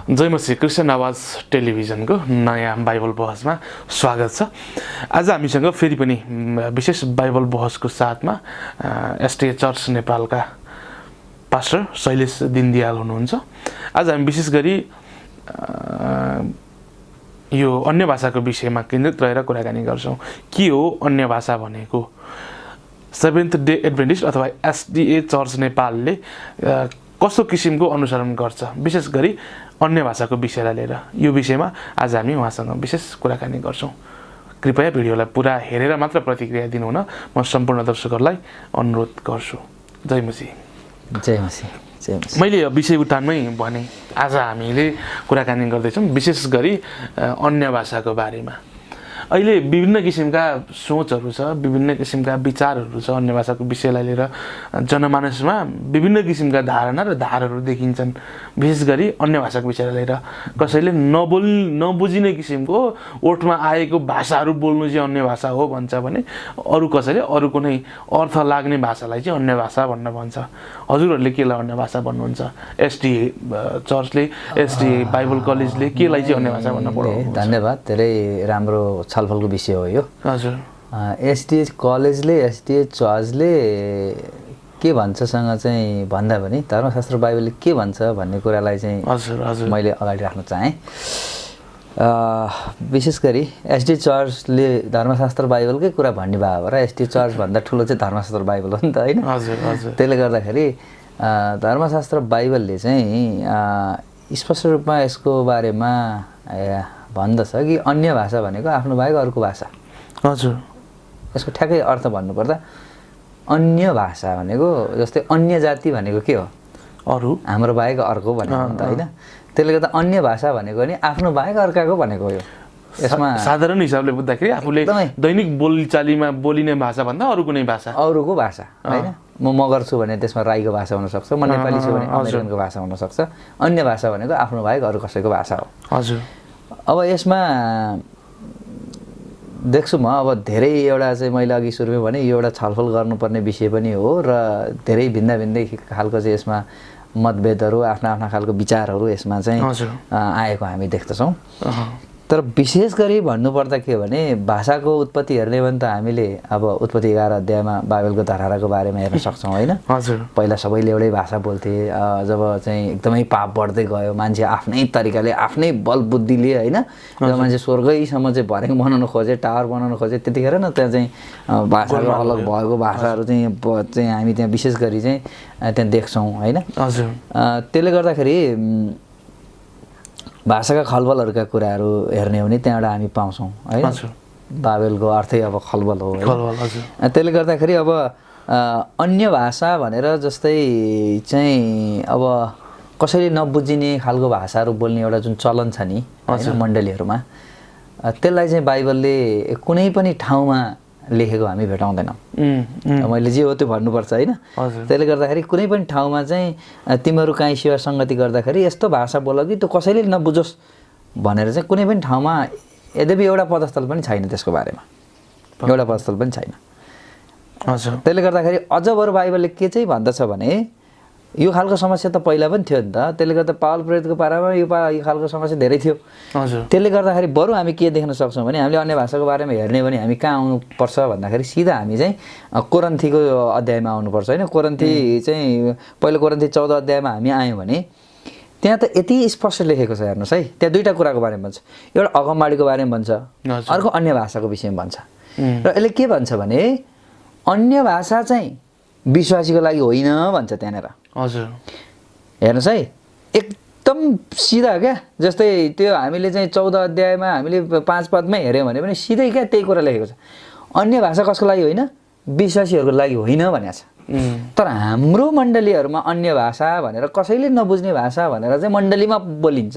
जय मसीह Christian आवाज टेलिभिजनको नयाँ बाइबल बहसमा स्वागत छ। आज हामीसँग फेरि पनि विशेष बाइबल बहसको साथमा एसटीए चर्च नेपालका पास्टर शैलेश दिनदियाल हुनुहुन्छ। आज हामी विशेष गरी यो अन्य भाषाको विषयमा केन्द्रित रहेर कुराकानी गर्छौँ। के हो अन्य भाषा भनेको? सेभेन्थ डे एडभेन्टिस्ट अथवा एसडीए चर्च नेपालले कस्तो किसिमको अनुसरण गर्छ, विशेष गरी अन्य भाषाको विषयलाई लिएर? यो विषयमा आज हामी उहाँसँग विशेष कुराकानी गर्छौँ। कृपया भिडियोलाई पुरा हेरेर मात्र प्रतिक्रिया दिनुहुन म सम्पूर्ण दर्शकहरूलाई अनुरोध गर्छु। जय मसीह। जय मसीह। जय मसीह। मैले विषय उठानमै भने आज हामीले कुराकानी गर्दैछौँ विशेष गरी अन्य भाषाको बारेमा। अहिले विभिन्न किसिमका सोचहरू छ, विभिन्न किसिमका विचारहरू छ। अन्य भाषाको विषयलाई लिएर जनमानसमा विभिन्न किसिमका धारणा र धारहरू देखिन्छन्। विशेष गरी अन्य भाषाको विषयलाई लिएर कसैले नबुझिने किसिमको ओठमा आएको भाषाहरू बोल्नु चाहिँ अन्य भाषा हो भन्छ भने अरू कसैले अरू कुनै अर्थ लाग्ने भाषालाई चाहिँ अन्य भाषा भन्छ। हजुरहरूले केलाई अन्य भाषा भन्नुहुन्छ? एसडीए चर्चले, एसडीए बाइबल कलेजले केलाई चाहिँ अन्य भाषा भन्न पढाउनुहुन्छ? धन्यवाद। धेरै राम्रो छलफलको विषय हो यो। हजुर। एसडीए कलेजले, एसडीए चर्चले के भन्छसँग चाहिँ भन्दा पनि धर्मशास्त्र बाइबलले के भन्छ भन्ने कुरालाई चाहिँ हजुर मैले अगाडि राख्न चाहेँ। विशेष गरी एसडीए चर्चले धर्मशास्त्र बाइबलकै कुरा भन्ने भयो र एसडीए चर्च भन्दा ठुलो चाहिँ धर्मशास्त्र बाइबल हो नि त, होइन? त्यसले गर्दाखेरि धर्मशास्त्र बाइबलले चाहिँ स्पष्ट रूपमा यसको बारेमा भन्दछ कि अन्य भाषा भनेको आफ्नो बाहेक अर्को भाषा। हजुर। यसको ठ्याक्कै अर्थ भन्नुपर्दा अन्य भाषा भनेको जस्तै अन्य जाति भनेको के हो? अरू, हाम्रो बाहेक अर्को भनेको हो नि त, होइन? त्यसले गर्दा अन्य भाषा भनेको नि आफ्नो बाहेक अर्काको भनेको हो। यसमा साधारण हिसाबले बुझ्दाखेरि आफूले दैनिक बोलीचालीमा बोलिने भाषा भन्दा अरू कुनै भाषा, अरूको भाषा, होइन? म मगर छु भने त्यसमा राईको भाषा हुनसक्छ, म नेपाली छु भने अमेरिकनको भाषा हुनसक्छ। अन्य भाषा भनेको आफ्नो बाहेक अरू कसैको भाषा हो। हजुर। अब यसमा देख्छु म, अब धेरै एउटा चाहिँ मैले अघि सुरुमै भने यो एउटा छलफल गर्नुपर्ने विषय पनि हो र धेरै भिन्दै खालको चाहिँ यसमा मतभेदहरू, आफ्ना खालको विचारहरू यसमा चाहिँ आएको हामी देख्दछौँ। तर विशेष गरी भन्नुपर्दा के भने भाषाको उत्पत्ति हेर्ने भने त हामीले अब उत्पत्ति 11 अध्यायमा बाइबलको धाराको बारेमा हेर्न सक्छौँ, होइन? हजुर। पहिला सबैले एउटै भाषा बोल्थे। जब चाहिँ एकदमै पाप बढ्दै गयो, मान्छे आफ्नै तरिकाले आफ्नै बल बुद्धिले, होइन, जब मान्छे स्वर्गैसम्म चाहिँ भर्याङ बनाउन खोजे, टावर बनाउन खोजे, त्यतिखेर न त्यहाँ चाहिँ भाषाको अलग भएको भाषाहरू चाहिँ हामी त्यहाँ विशेष गरी चाहिँ त्यहाँ देख्छौँ, होइन? हजुर। त्यसले गर्दाखेरि भाषाका खलबलहरूका कुराहरू हेर्ने हो भने त्यहाँबाट हामी पाउँछौँ, है? बाइबलको अर्थै अब खलबल हो। त्यसले गर्दाखेरि अब अन्य भाषा भनेर जस्तै चाहिँ अब कसैले नबुझिने खालको भाषाहरू बोल्ने एउटा जुन चलन छ नि मण्डलीहरूमा, त्यसलाई चाहिँ बाइबलले कुनै पनि ठाउँमा लेखेको हामी भेटाउँदैनौँ। मैले जे हो त्यो भन्नुपर्छ, होइन? त्यसले गर्दाखेरि कुनै पनि ठाउँमा चाहिँ तिमीहरू काहीँ सेवा सङ्गति गर्दाखेरि यस्तो भाषा बोल कि त्यो कसैले नबुझोस् भनेर चाहिँ कुनै पनि ठाउँमा यद्यपि एउटा पदस्थल पनि छैन, त्यसको बारेमा एउटा पदस्थल पनि छैन। त्यसले गर्दाखेरि अझ बरु बाइबलले के चाहिँ भन्दछ भने यो खालको समस्या त पहिला पनि थियो नि त। त्यसले गर्दा पावल प्रेरितको पारामा यो खालको समस्या धेरै थियो। त्यसले गर्दाखेरि बरु हामी के देख्न सक्छौँ भने हामीले अन्य भाषाको बारेमा हेर्ने भने हामी कहाँ आउनुपर्छ भन्दाखेरि सिधा हामी चाहिँ कोरिन्थीको अध्यायमा आउनुपर्छ, होइन? कोरिन्थी चाहिँ पहिलो कोरिन्थी 14 अध्यायमा हामी आयौँ भने त्यहाँ त यति स्पष्ट लेखेको छ, हेर्नुहोस् है। त्यहाँ दुईवटा कुराको बारेमा भन्छ। एउटा अगमबाडीको बारेमा भन्छ, अर्को अन्य भाषाको विषयमा भन्छ। र यसले के भन्छ भने अन्य भाषा चाहिँ विश्वासीको लागि होइन भन्छ त्यहाँनिर। हजुर। हेर्नुहोस् है, एकदम सिधा क्या। जस्तै त्यो हामीले चाहिँ 14 अध्यायमा हामीले 5 पदमै हेऱ्यौँ भने पनि सिधै क्या त्यही कुरा लेखेको छ। अन्य भाषा कसको लागि होइन? विश्वासीहरूको लागि होइन भनेको छ। तर हाम्रो मण्डलीहरूमा अन्य भाषा भनेर कसैले नबुझ्ने भाषा भनेर चाहिँ मण्डलीमा बोलिन्छ।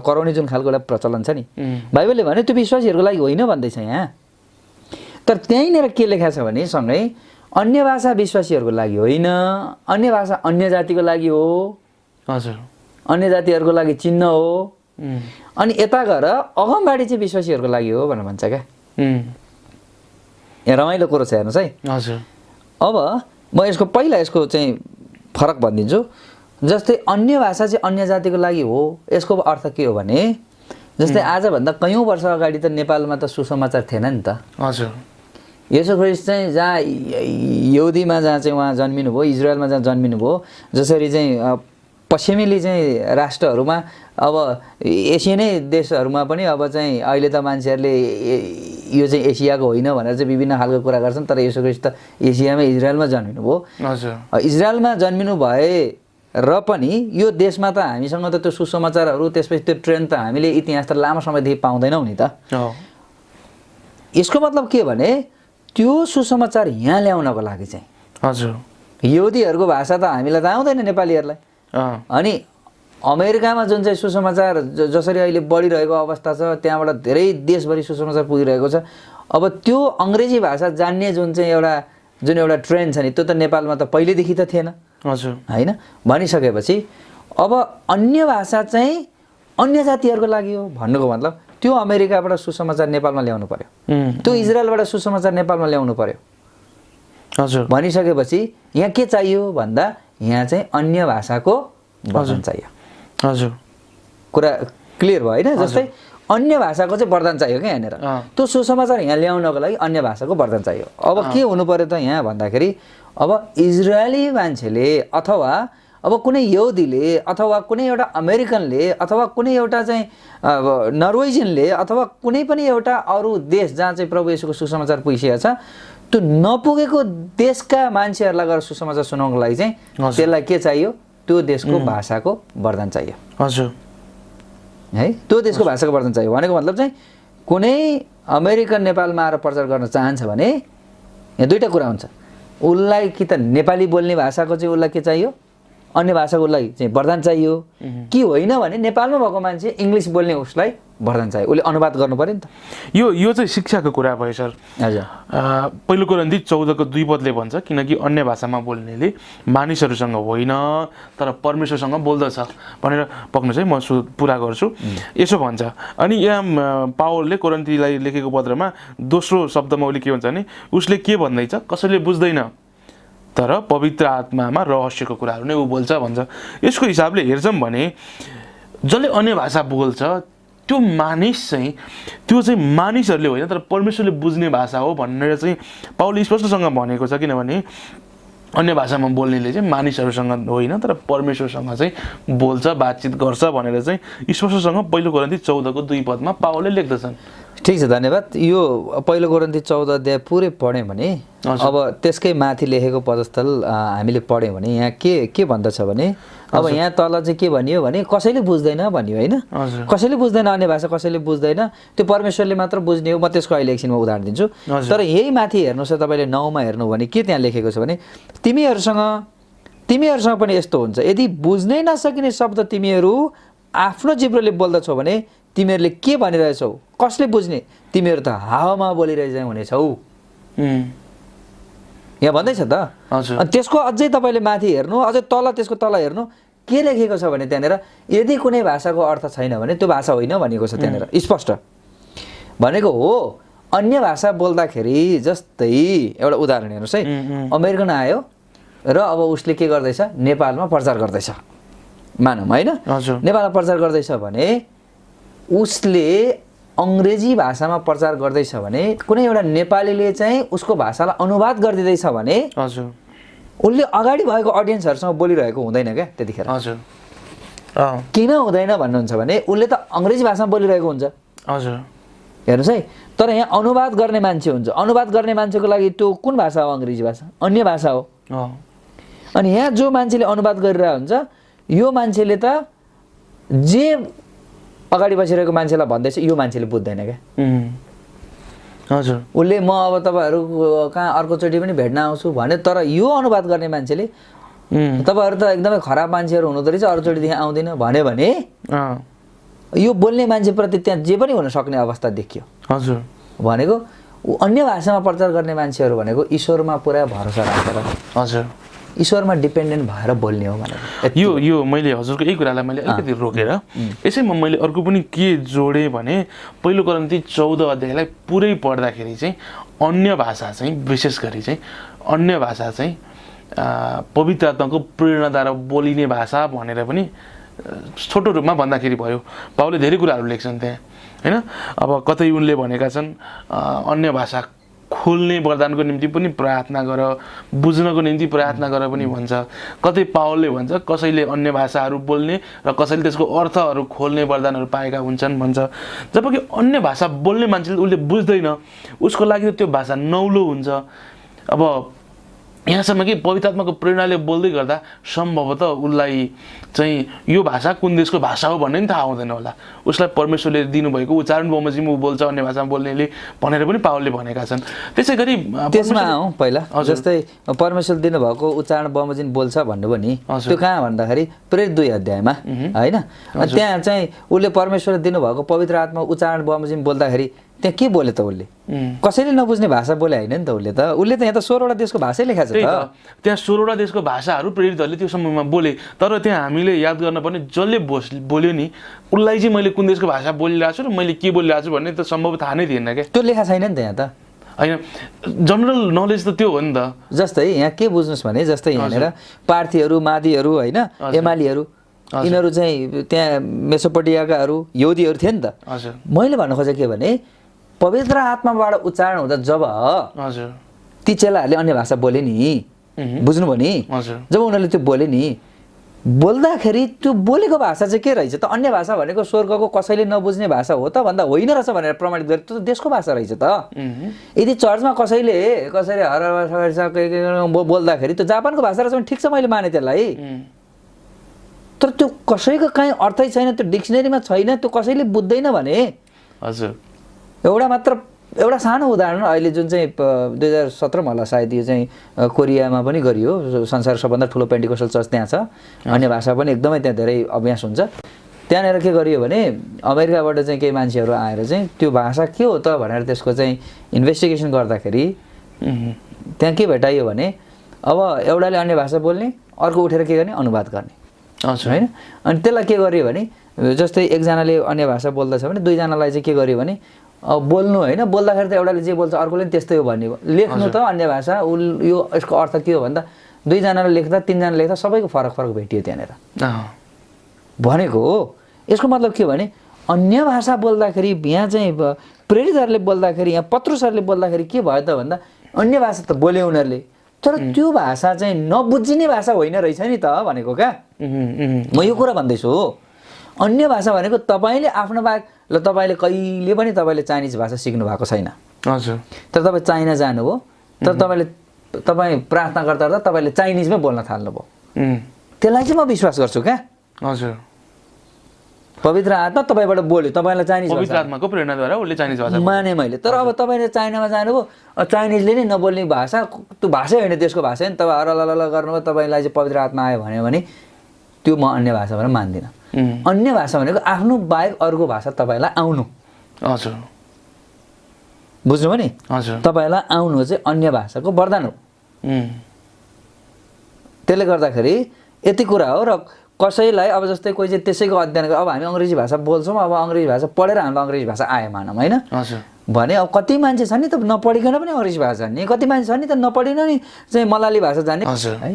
कराउने जुन खालको एउटा प्रचलन छ नि, बाइबलले भने त्यो विश्वासीहरूको लागि होइन भन्दैछ यहाँ। तर त्यहीँनिर के लेखा छ भने सँगै अन्य भाषा विश्वासीहरूको लागि होइन, अन्य भाषा अन्य जातिको लागि हो। हजुर। अन्य जातिहरूको लागि चिन्ह हो। अनि यता गएर अगमबाडी चाहिँ विश्वासीहरूको लागि हो भनेर भन्छ क्या। यहाँ रमाइलो कुरो छ, हेर्नुहोस् है। हजुर। अब म यसको पहिला यसको चाहिँ फरक भनिदिन्छु। जस्तै अन्य भाषा चाहिँ अन्य जातिको लागि हो, यसको अर्थ के हो भने जस्तै आजभन्दा कयौँ वर्ष अगाडि त नेपालमा त सुसमाचार थिएन नि त। हजुर। येशू ख्रिस्ट चाहिँ जहाँ यहुदीमा जहाँ चाहिँ उहाँ जन्मिनु भयो, इजरायलमा जहाँ जन्मिनु भयो, जसरी चाहिँ पश्चिमेली चाहिँ राष्ट्रहरूमा अब एसियानै देशहरूमा पनि अब चाहिँ अहिले त मान्छेहरूले यो चाहिँ एसियाको होइन भनेर चाहिँ विभिन्न खालको कुरा गर्छन्, तर येशू ख्रिस्ट त एसियामा इजरायलमा जन्मिनु भयो। हजुर। इजरायलमा जन्मिनु भए र पनि यो देशमा त हामीसँग त त्यो सुसमाचारहरू त्यसपछि त्यो ट्रेन त हामीले इतिहास त लामो समयदेखि पाउँदैनौँ नि त। यसको मतलब के भने त्यो सुसमाचार यहाँ ल्याउनको लागि चाहिँ हजुर यहुदीहरूको भाषा त हामीलाई त आउँदैन नेपालीहरूलाई, अनि अमेरिकामा जुन चाहिँ सुसमाचार जसरी अहिले बढिरहेको अवस्था छ त्यहाँबाट धेरै देशभरि सुसमाचार पुगिरहेको छ, अब त्यो अङ्ग्रेजी भाषा जान्ने जुन एउटा ट्रेन छ नि त्यो त नेपालमा त पहिलेदेखि त थिएन। हजुर। होइन, भनिसकेपछि अब अन्य भाषा चाहिँ अन्य जातिहरूको लागि हो भन्नुको मतलब त्यो अमेरिकाबाट सुसमाचार नेपालमा ल्याउनु पर्यो, त्यो इजरायलबाट सुसमाचार नेपालमा ल्याउनु पर्यो। हजुर। भनिसकेपछि यहाँ के चाहियो भन्दा यहाँ चाहिँ अन्य भाषाको वरदान चाहियो। हजुर। कुरा क्लियर भयो होइन? जस्तै अन्य भाषाको चाहिँ वरदान चाहियो क्या यहाँनिर, त्यो सुसमाचार यहाँ ल्याउनको लागि अन्य भाषाको वरदान चाहियो। अब के हुनु पर्यो त यहाँ भन्दाखेरि अब इजरायली मान्छेले अथवा अब कुनै यहुदीले अथवा कुनै एउटा अमेरिकनले अथवा कुनै एउटा चाहिँ नर्वेजियनले अथवा कुनै पनि एउटा अरू देश जहाँ चाहिँ प्रभु येशूको सुसमाचार पुगिसकेको छ त्यो नपुगेको देशका मान्छेहरूलाई गएर सुसमाचार सुनाउनको लागि चाहिँ त्यसलाई के चाहियो? त्यो देशको भाषाको वरदान चाहियो। हजुर। है, त्यो देशको भाषाको वरदान चाहियो भनेको मतलब चाहिँ कुनै अमेरिकन नेपालमा आएर प्रचार गर्न चाहन्छ भने यहाँ दुईवटा कुरा हुन्छ, उसलाई कि त नेपाली बोल्ने भाषाको चाहिँ उसलाई के चाहियो, अन्य भाषाको उसलाई चाहिँ वरदान चाहियो कि होइन भने नेपालमा भएको मान्छे इङ्ग्लिस बोल्ने उसलाई वरदान चाहियो, उसले अनुवाद गर्नु पर्यो नि त। यो चाहिँ शिक्षाको कुरा भयो सर। हजुर। पहिलो कोरिन्थी 14:2 भन्छ किनकि अन्य भाषामा बोल्नेले मानिसहरूसँग होइन तर परमेश्वरसँग बोल्दछ भनेर पक्नु चाहिँ म पुरा गर्छु यसो भन्छ। अनि यहाँ पावलले कोरिन्थीलाई लेखेको पत्रमा दोस्रो शब्दमा उसले के भन्छ भने उसले के भन्दैछ कसैले बुझ्दैन तर पवित्र आत्मामा रहस्यको कुराहरू नै ऊ बोल्छ भन्छ। यसको हिसाबले हेर्छौँ भने जसले अन्य भाषा बोल्छ त्यो त्यो चाहिँ मानिसहरूले होइन तर परमेश्वरले बुझ्ने भाषा हो भनेर चाहिँ पावलले स्पष्टसँग भनेको छ। किनभने अन्य भाषामा बोल्नेले चाहिँ मानिसहरूसँग होइन तर परमेश्वरसँग चाहिँ बोल्छ बातचित गर्छ भनेर चाहिँ स्पष्टसँग पहिलो कोरिन्थी 14:2 पावलले लेख्दछन्। ठिक छ, धन्यवाद। यो पहिलो कोरिन्थी 14 अध्याय पुरै पढ्यौँ भने अब त्यसकै माथि लेखेको पदस्थल हामीले पढ्यौँ भने यहाँ के भन्दछ भने अब यहाँ तल चाहिँ के भनियो भने कसैले बुझ्दैन भनियो होइन, कसैले बुझ्दैन अन्य भाषा कसैले बुझ्दैन, त्यो परमेश्वरले मात्र बुझ्ने हो। म त्यसको अहिले एकछिनमा उदाहरण दिन्छु। तर यही माथि हेर्नुहोस् त तपाईँले 9मा हेर्नु भने के त्यहाँ लेखेको छ भने तिमीहरूसँग पनि यस्तो हुन्छ, यदि बुझ्नै नसकिने शब्द तिमीहरू आफ्नो जिब्रोले बोल्दछौ भने तिमीहरूले के भनिरहेछौ, कसले बुझ्ने, तिमीहरू त हावामा बोलिरहेछ हुनेछौ यहाँ भन्दैछ त। अनि त्यसको अझै तपाईँले माथि हेर्नु, अझै तल त्यसको तल हेर्नु के लेखेको छ भने त्यहाँनिर यदि कुनै भाषाको अर्थ छैन भने त्यो भाषा होइन भनेको छ त्यहाँनिर स्पष्ट भनेको हो। अन्य भाषा बोल्दाखेरि जस्तै एउटा उदाहरण हेर्नुहोस् है, अमेरिकन आयो र अब उसले के गर्दैछ नेपालमा प्रचार गर्दैछ मानौँ होइन, नेपालमा प्रचार गर्दैछ भने उसले अङ्ग्रेजी भाषामा प्रचार गर्दैछ भने कुनै एउटा नेपालीले चाहिँ उसको भाषालाई अनुवाद गरिदिँदैछ भने उसले अगाडि भएको अडियन्सहरूसँग बोलिरहेको हुँदैन क्या त्यतिखेर। किन हुँदैन भन्नुहुन्छ भने उसले त अङ्ग्रेजी भाषामा बोलिरहेको हुन्छ। हेर्नुहोस् है, तर यहाँ अनुवाद गर्ने मान्छे हुन्छ, अनुवाद गर्ने मान्छेको लागि त्यो कुन भाषा हो? अङ्ग्रेजी भाषा, अन्य भाषा हो। अनि यहाँ जो मान्छेले अनुवाद गरिरहेको हुन्छ यो मान्छेले त जे अगाडि बसिरहेको मान्छेलाई भन्दैछ यो मान्छेले बुझ्दैन क्या। हजुर। उसले म अब तपाईँहरू कहाँ अर्कोचोटि पनि भेट्न आउँछु भने, तर यो अनुवाद गर्ने मान्छेले तपाईँहरू त एकदमै खराब मान्छेहरू हुनुहुँदो रहेछ अरूचोटिदेखि आउँदैन भन्यो भने यो बोल्ने मान्छेप्रति त्यहाँ जे पनि हुन सक्ने अवस्था देखियो। हजुर। भनेको अन्य भाषामा प्रचार गर्ने मान्छेहरू भनेको ईश्वरमा पुरा भरोसा राखेर हजुर ईश्वरमा डिपेन्डेन्ट भएर बोल्ने हो भनेर। यो मैले हजुरको यही कुरालाई मैले अलिकति रोकेर यसैमा मैले अर्को पनि के जोडेँ भने पहिलो कोरिन्थी 14 अध्यायलाई पुरै पढ्दाखेरि चाहिँ अन्य भाषा चाहिँ विशेष गरी चाहिँ अन्य भाषा चाहिँ पवित्र आत्माको प्रेरणाद्वारा बोलिने भाषा भनेर पनि छोटो रूपमा भन्दाखेरि भयो। पावलले धेरै कुराहरू लेख्छन् त्यहाँ, होइन? अब कतै उनले भनेका छन् अन्य भाषा खोल्ने वरदानको निम्ति पनि प्रार्थना गर, बुझ्नको निम्ति प्रार्थना गर पनि भन्छ। कतै पावलले भन्छ कसैले अन्य भाषाहरू बोल्ने र कसैले त्यसको अर्थहरू खोल्ने वरदानहरू पाएका हुन्छन् भन्छ। जबकि अन्य भाषा बोल्ने मान्छेले उसले बुझ्दैन, उसको लागि त्यो भाषा नौलो हुन्छ। अब यहाँसम्म कि पवित्र आत्माको प्रेरणाले बोल्दै गर्दा सम्भवतः उसलाई चाहिँ यो भाषा कुन देशको भाषा हो भन्ने पनि थाहा हुँदैन होला। उसलाई परमेश्वरले दिनुभएको उच्चारण बमोजिम ऊ बोल्छ अन्य भाषामा बोल्नेले भनेर पनि पावलले भनेका छन्। त्यसै गरी त्यसमा आउँ पहिला, जस्तै परमेश्वरले दिनुभएको उच्चारण बमोजिम बोल्छ भन्नुभयो नि, त्यो कहाँ भन्दाखेरि प्रेरित 2 अध्यायमा, होइन? त्यहाँ चाहिँ उसले परमेश्वरले दिनुभएको पवित्र आत्मा उच्चारण बमोजिम बोल्दाखेरि त्यहाँ के बोले त उसले? कसैले नबुझ्ने भाषा बोले होइन नि त उसले त। उसले त यहाँ त 16वटा देशको भाषै लेखाएको छ त। त्यहाँ 16वटा देशको भाषाहरू प्रेरितहरूले त्यो समयमा बोले। तर त्यहाँ हामीले याद गर्नुपर्ने जसले बोल्यो नि उसलाई चाहिँ मैले कुन देशको भाषा बोलिरहेको छु र मैले के बोलिरहेको छु भन्ने त सम्भव थाहा नै थिएन क्या। त्यो लेखा छैन नि त यहाँ त, होइन? जनरल नलेज त त्यो हो नि त। जस्तै यहाँ के बुझ्नुहोस् भने, जस्तै यहाँनिर पार्थीहरू, मादीहरू, होइन, एमालीहरू, यिनीहरू चाहिँ त्यहाँ मेसोपोटियाकाहरू यहुदीहरू थिए नि त। मैले भन्नु खोजेको के भने पवित्र आत्माबाट उच्चारण हुँदा जब ती चेलाहरूले अन्य भाषा बोले नि, बुझ्नुभयो नि? जब उनीहरूले त्यो बोले नि, बोल्दाखेरि त्यो बोलेको भाषा चाहिँ के रहेछ त? अन्य भाषा भनेको स्वर्गको कसैले नबुझ्ने भाषा हो त भन्दा होइन रहेछ भनेर प्रमाणित गरे। त्यो त देशको भाषा रहेछ त। यदि चर्चमा कसैले बोल्दाखेरि त्यो जापानको भाषा रहेछ भने ठिक छ, मैले माने त्यसलाई। तर त्यो कसैको कहीँ अर्थै छैन, त्यो डिक्सनेरीमा छैन, त्यो कसैले बुझ्दैन भने। हजुर, एउटा सानो उदाहरण अहिले जुन चाहिँ 2017 होला सायद, यो चाहिँ कोरियामा पनि गरियो। संसारको सबभन्दा ठुलो पेन्टिकोस्टल चर्च त्यहाँ छ। अन्य भाषा पनि एकदमै त्यहाँ धेरै अभ्यास हुन्छ। त्यहाँनिर के गरियो भने अमेरिकाबाट चाहिँ केही मान्छेहरू आएर चाहिँ त्यो भाषा के हो त भनेर त्यसको चाहिँ इन्भेस्टिगेसन गर्दाखेरि त्यहाँ के भेटाइयो भने अब एउटाले अन्य भाषा बोल्ने, अर्को उठेर के गर्ने, अनुवाद गर्ने, होइन? अनि त्यसलाई के गरियो भने जस्तै एकजनाले अन्य भाषा बोल्दैछ भने दुईजनालाई चाहिँ के गरियो भने बोल्नु, होइन? बोल्दाखेरि त एउटाले जे बोल्छ अर्कोले पनि त्यस्तै हो भन्ने। लेख्नु त अन्य भाषा, यो यसको अर्थ के हो भन्दा दुईजनाले लेख्दा, तिनजना लेख्दा सबैको फरक फरक भेटियो त्यहाँनिर। भनेको यसको मतलब के भने अन्य भाषा बोल्दाखेरि यहाँ चाहिँ प्रेरितहरूले बोल्दाखेरि, यहाँ पत्रुसहरूले बोल्दाखेरि के भयो त भन्दा अन्य भाषा त बोले उनीहरूले, तर त्यो भाषा चाहिँ नबुझिने भाषा होइन रहेछ नि त भनेको क्या। म यो कुरा भन्दैछु। अन्य भाषा भनेको तपाईँले आफ्नो बाहेक ल तपाईँले कहिले पनि तपाईँले चाइनिज भाषा सिक्नु भएको छैन। हजुर। तर तपाईँ चाइना जानुभयो, तर तपाईँ प्रार्थना गर्दा गर्दा तपाईँले चाइनिजमै बोल्न थाल्नुभयो। त्यसलाई चाहिँ म विश्वास गर्छु क्या। हजुर। पवित्र आत्मा तपाईँबाट बोल्यो, तपाईँलाई चाइनिज पवित्र आत्माको प्रेरणाद्वारा उसले चाइनिज भाषा माने मैले। तर अब तपाईँले चाइनामा जानुभयो, चाइनिजले नै नबोल्ने भाषा, त्यो भाषै होइन, देशको भाषा नि। तपाईँ हरलल गर्नुभयो, तपाईँलाई चाहिँ पवित्र आत्मा आयो भन्यो भने त्यो म अन्य भाषा भनेर मान्दिनँ। अन्य भाषा भनेको आफ्नो बाहेक अर्को भाषा तपाईँलाई आउनु। हजुर, बुझ्नुभयो नि? हजुर। तपाईँलाई आउनु चाहिँ अन्य भाषाको वरदान हो। त्यसले गर्दाखेरि यति कुरा हो। र कसैलाई अब जस्तै कोही चाहिँ त्यसैको अध्ययन अब हामी अङ्ग्रेजी भाषा बोल्छौँ, अब अङ्ग्रेजी भाषा पढेर हामीलाई अङ्ग्रेजी भाषा आयो मानौँ, होइन? भने अब कति मान्छे छन् नि त नपढिकन पनि अङ्ग्रेजी भाषा जान्ने, कति मान्छे छन् नि त नपढिन नि चाहिँ मलाली भाषा जान्ने, है?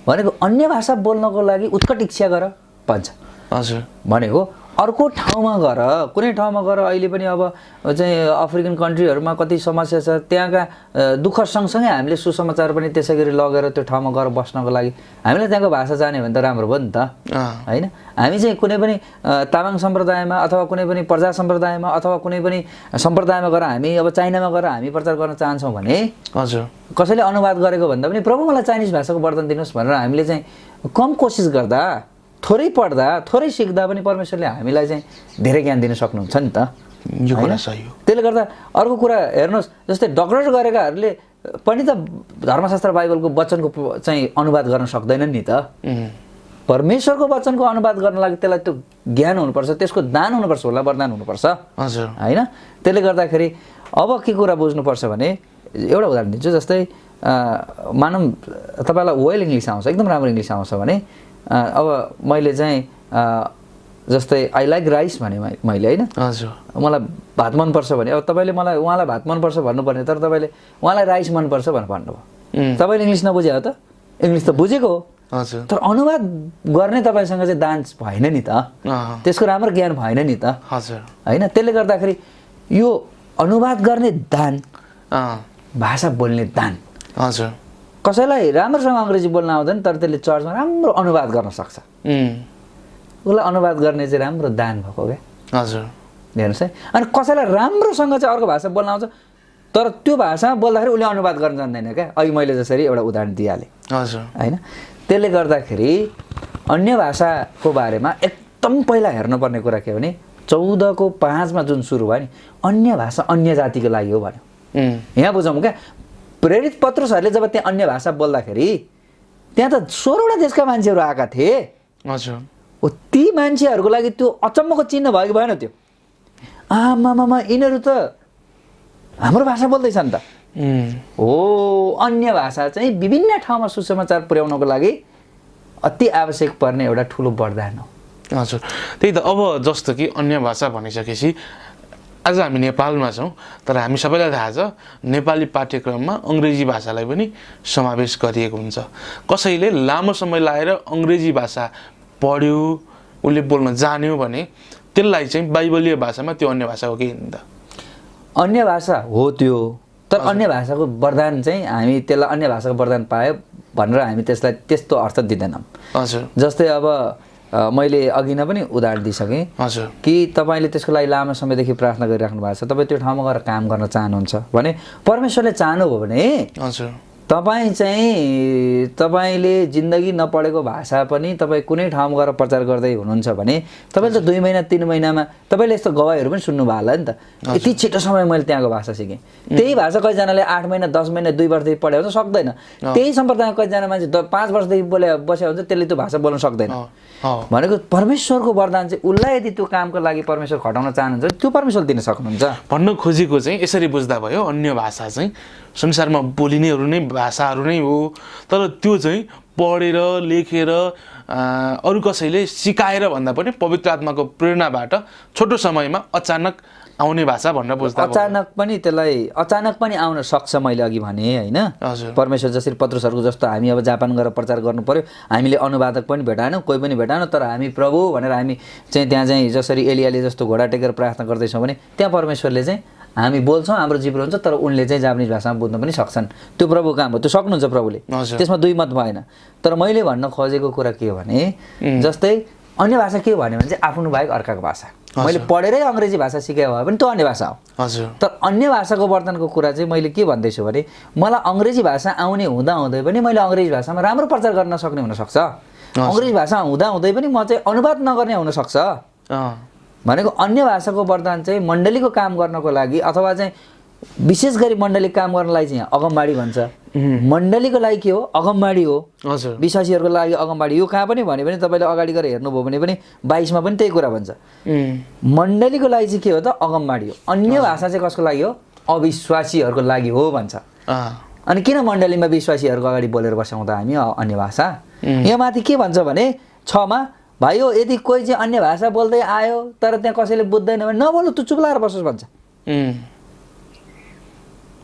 भनेको अन्य भाषा बोल्नको लागि उत्कट इच्छा गर भन्छ। हजुर। भनेको अर्को ठाउँमा गएर, कुनै ठाउँमा गएर अहिले पनि अब चाहिँ अफ्रिकन कन्ट्रीहरूमा कति समस्या छ, त्यहाँका दुःख सँगसँगै हामीले सुसमाचार पनि त्यसै गरी लगेर त्यो ठाउँमा गएर बस्नको लागि हामीलाई त्यहाँको भाषा जाने भने त राम्रो भयो नि त, होइन? हामी चाहिँ कुनै पनि तामाङ सम्प्रदायमा अथवा कुनै पनि प्रजा सम्प्रदायमा अथवा कुनै पनि सम्प्रदायमा गएर हामी अब चाइनामा गएर हामी प्रचार गर्न चाहन्छौँ भने हजुर कसैले अनुवाद गरेको भन्दा पनि प्रभु मलाई चाइनिज भाषाको वरदान दिनुहोस् भनेर हामीले चाहिँ कम कोसिस गर्दा, थोरै पढ्दा, थोरै सिक्दा पनि परमेश्वरले हामीलाई चाहिँ धेरै ज्ञान दिन सक्नुहुन्छ नि त। यो कुरा सही हो। त्यसले गर्दा अर्को कुरा हेर्नुहोस्, जस्तै डक्टरेट गरेकाहरूले पनि त धर्मशास्त्र बाइबलको वचनको चाहिँ अनुवाद गर्न सक्दैनन् नि त। परमेश्वरको वचनको अनुवाद गर्न लागि त्यसलाई त्यो ज्ञान हुनुपर्छ, त्यसको दान हुनुपर्छ होला, वरदान हुनुपर्छ, हजुर, होइन? त्यसले गर्दाखेरि अब के कुरा बुझ्नुपर्छ भने एउटा उदाहरण दिन्छु। जस्तै मानौँ तपाईँलाई वेल इङ्ग्लिस आउँछ, एकदम राम्रो इङ्ग्लिस आउँछ भने अब मैले चाहिँ जस्तै आई लाइक राइस भने मैले, होइन? हजुर। मलाई भात मनपर्छ भने अब तपाईँले मलाई उहाँलाई भात मनपर्छ भन्नुपर्ने, तर तपाईँले उहाँलाई राइस मनपर्छ भनेर भन्नुभयो। तपाईँले इङ्ग्लिस नबुझ्यो त? इङ्ग्लिस त बुझेको हो, हजुर तर अनुवाद गर्ने तपाईँसँग चाहिँ दान भएन नि त, त्यसको राम्रो ज्ञान भएन नि त, हजुर होइन? त्यसले गर्दाखेरि यो अनुवाद गर्ने दान, भाषा बोल्ने दान, हजुर कसैलाई राम्रोसँग अङ्ग्रेजी बोल्न आउँदैन तर त्यसले चर्चमा राम्रो अनुवाद गर्न सक्छ, उसलाई अनुवाद गर्ने चाहिँ राम्रो दान भएको क्या। हजुर हेर्नुहोस् है। अनि कसैलाई राम्रोसँग चाहिँ अर्को भाषा बोल्न आउँछ तर त्यो भाषामा बोल्दाखेरि उसले अनुवाद गर्न जान्दैन क्या। अघि मैले जसरी एउटा उदाहरण दिइहालेँ, हजुर होइन? त्यसले गर्दाखेरि अन्य भाषाको बारेमा एकदम पहिला हेर्नुपर्ने कुरा के हो भने 14:5 जुन सुरु भयो नि, अन्य भाषा अन्य जातिको लागि हो भन्यो। यहाँ बुझौँ क्या, प्रेरित पत्रुसहरूले जब त्यहाँ अन्य भाषा बोल्दाखेरि त्यहाँ त 16वटा देशका मान्छेहरू आएका थिए। हजुर हो, ती मान्छेहरूको लागि त्यो अचम्मको चिन्ह भयो कि भएन? त्यो आमामामा यिनीहरू त हाम्रो भाषा बोल्दैछन् त। हो, अन्य भाषा चाहिँ विभिन्न ठाउँमा सुसमाचार पुर्याउनको लागि अति आवश्यक पर्ने एउटा ठुलो वरदान हो। हजुर त्यही त। अब जस्तो कि अन्य भाषा भनिसकेपछि आज हामी नेपालमा छौँ, तर हामी सबैलाई थाहा छ नेपाली पाठ्यक्रममा अङ्ग्रेजी भाषालाई पनि समावेश गरिएको हुन्छ। कसैले लामो समय लाएर अङ्ग्रेजी भाषा पढ्यो, उसले बोल्न जान्यो भने त्यसलाई चाहिँ बाइबलीय भाषामा त्यो अन्य भाषा हो कि नि त? अन्य भाषा हो त्यो, तर अन्य भाषाको वरदान चाहिँ हामी त्यसलाई अन्य भाषाको वरदान पायो भनेर हामी त्यसलाई त्यस्तो अर्थ दिँदैनौँ। हजुर जस्तै अब मैले अघि नै पनि उदाहरण दिइसकेँ हजुर कि तपाईँले त्यसको लागि लामो समयदेखि प्रार्थना गरिराख्नु भएको छ, तपाईँ त्यो ठाउँमा गएर काम गर्न चाहनुहुन्छ भने परमेश्वरले चाहनुभयो भने हजुर तपाईँले जिन्दगी नपढेको भाषा पनि तपाईँ कुनै ठाउँमा गएर प्रचार गर्दै हुनुहुन्छ भने तपाईँले त 2 महिना 3 महिनामा तपाईँले यस्तो गवाईहरू पनि सुन्नुभयो होला नि त। यति छिटो समय मैले त्यहाँको भाषा सिकेँ। त्यही भाषा कतिजनाले 8 महिना 10 महिना 2 वर्षदेखि पढ्यो हुन्छ सक्दैन। त्यही सम्प्रदायमा कतिजना मान्छे 5 वर्षदेखि बस्या हुन्छ, त्यसले त्यो भाषा बोल्न सक्दैन। भनेको परमेश्वरको वरदान चाहिँ उसलाई यदि त्यो कामको लागि परमेश्वर खटाउन चाहनुहुन्छ त्यो परमेश्वर दिन सक्नुहुन्छ। भन्न खोजेको चाहिँ यसरी बुझ्दा भयो, अन्य भाषा चाहिँ संसारमा बोलिनेहरू नै भाषाहरू नै हो, तर त्यो चाहिँ पढेर लेखेर अरू कसैले सिकाएर भन्दा पनि पवित्र आत्माको प्रेरणाबाट छोटो समयमा अचानक आउने भाषा भनेर बुझ्दा अचानक पनि आउन सक्छ। मैले अघि भने होइन, परमेश्वर जसरी पत्रुसहरूको जस्तो हामी अब जापान गएर प्रचार गर्नु पर्यो, हामीले अनुवादक पनि भेटाएनौँ, कोही पनि भेटाएनौँ, तर हामी प्रभु भनेर हामी चाहिँ त्यहाँ चाहिँ जसरी एलियाले जस्तो घोडा टेकेर प्रार्थना गर्दैछौँ भने त्यहाँ परमेश्वरले चाहिँ हामी बोल्छौँ, हाम्रो जिब्रो हुन्छ, तर उनले चाहिँ जापानिज भाषामा बुझ्न पनि सक्छन्। त्यो प्रभुको काम हो, त्यो सक्नुहुन्छ प्रभुले, त्यसमा दुई मत भएन। तर मैले भन्न खोजेको कुरा के हो भने जस्तै अन्य भाषा के हो भने चाहिँ आफ्नो बाहेक अर्काको भाषा। मैले पढेरै अङ्ग्रेजी भाषा सिकेको भए पनि त्यो अन्य भाषा हो। तर अन्य भाषाको वर्तनको कुरा चाहिँ मैले के भन्दैछु भने मलाई अङ्ग्रेजी भाषा आउने हुँदाहुँदै पनि मैले अङ्ग्रेजी भाषामा राम्रो प्रचार गर्न सक्ने हुनसक्छ। अङ्ग्रेजी भाषा हुँदाहुँदै पनि म चाहिँ अनुवाद नगर्ने हुनसक्छ। भनेको अन्य भाषाको वरदान चाहिँ मण्डलीको काम गर्नको लागि अथवा चाहिँ विशेष गरी मण्डली काम गर्नलाई चाहिँ अगमबाडी भन्छ। मण्डलीको लागि के हो? अगमबाडी हो। विश्वासीहरूको लागि अगमबाडी। यो कहाँ पनि भन्यो भने तपाईँले अगाडि गएर हेर्नुभयो भने पनि 22 मा पनि त्यही कुरा भन्छ। मण्डलीको लागि चाहिँ के हो त? अगमबाडी हो। अन्य भाषा चाहिँ कसको लागि हो? अविश्वासीहरूको लागि हो भन्छ। अनि किन मण्डलीमा विश्वासीहरूको अगाडि बोलेर बसाउँदा हामी अन्य भाषा? यहाँ माथि के भन्छ भने 6 मा भाइ हो यदि कोही चाहिँ अन्य भाषा बोल्दै आयो तर त्यहाँ कसैले बुझ्दैन भने नबोल्नु, तँ चुप लाएर बसोस् भन्छ।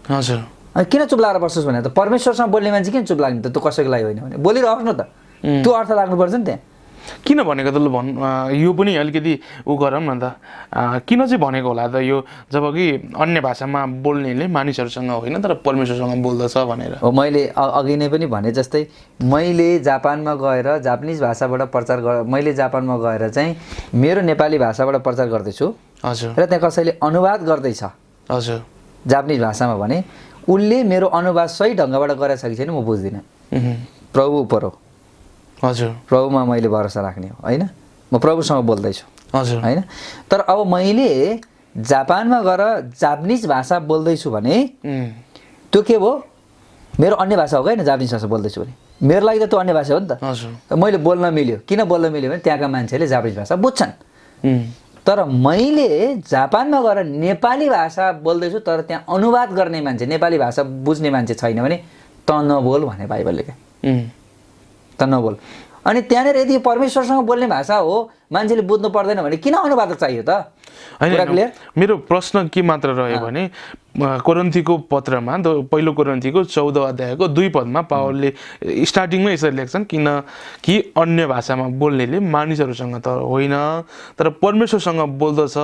हजुर। किन चुप लाएर बस्छस् भने त परमेश्वरसँग बोल्ने मान्छे किन चुप लाग्ने त? त्यो कसैको लागि होइन भने बोलिरहनु त, त्यो अर्थ लाग्नुपर्छ नि त्यहाँ। किन भनेको त? यो पनि अलिकति गरौँ न त, किन चाहिँ भनेको होला त यो? जब कि अन्य भाषामा बोल्नेले मानिसहरूसँग होइन तर परमेश्वरसँग बोल्दछ भनेर। हो, मैले अघि नै पनि भने जस्तै मैले जापानमा गएर जापानिज भाषाबाट प्रचार मैले जापानमा गएर चाहिँ मेरो नेपाली भाषाबाट प्रचार गर्दैछु। हजुर। र त्यहाँ कसैले अनुवाद गर्दैछ हजुर जापानिज भाषामा भने उसले मेरो अनुवाद सही ढङ्गबाट गरेछ कि छैन म बुझ्दिनँ। प्रभु उपर हो। हजुर। प्रभुमा मैले भरोसा राख्ने हो होइन, म प्रभुसँग बोल्दैछु। हजुर। होइन, तर अब मैले जापानमा गएर जापानिज भाषा बोल्दैछु भने त्यो के भयो? मेरो अन्य भाषा हो क्या, जापानिज भाषा बोल्दैछु भने मेरो लागि त त्यो अन्य भाषा हो नि त। मैले बोल्न मिल्यो। किन बोल्न मिल्यो भने त्यहाँका मान्छेले जापानिज भाषा बुझ्छन्। तर मैले जापानमा गएर नेपाली भाषा बोल्दैछु तर त्यहाँ अनुवाद गर्ने मान्छे, नेपाली भाषा बुझ्ने मान्छे छैन भने त नबोल भने बाइबलले क्या, त नबोल। अनि त्यहाँनिर यदि परमेश्वरसँग बोल्ने भाषा हो मान्छेले बुझ्नु पर्दैन भने किन अनुवादक चाहियो त? होइन, मेरो प्रश्न के मात्र रह्यो भने कोरिन्थीको पत्रमा पहिलो कोरिन्थीको 14 अध्यायको 2 पदमा पावलले स्टार्टिङमै यसरी लेख्छन् किनकि अन्य भाषामा बोल्नेले मानिसहरूसँग त होइन तर परमेश्वरसँग बोल्दछ।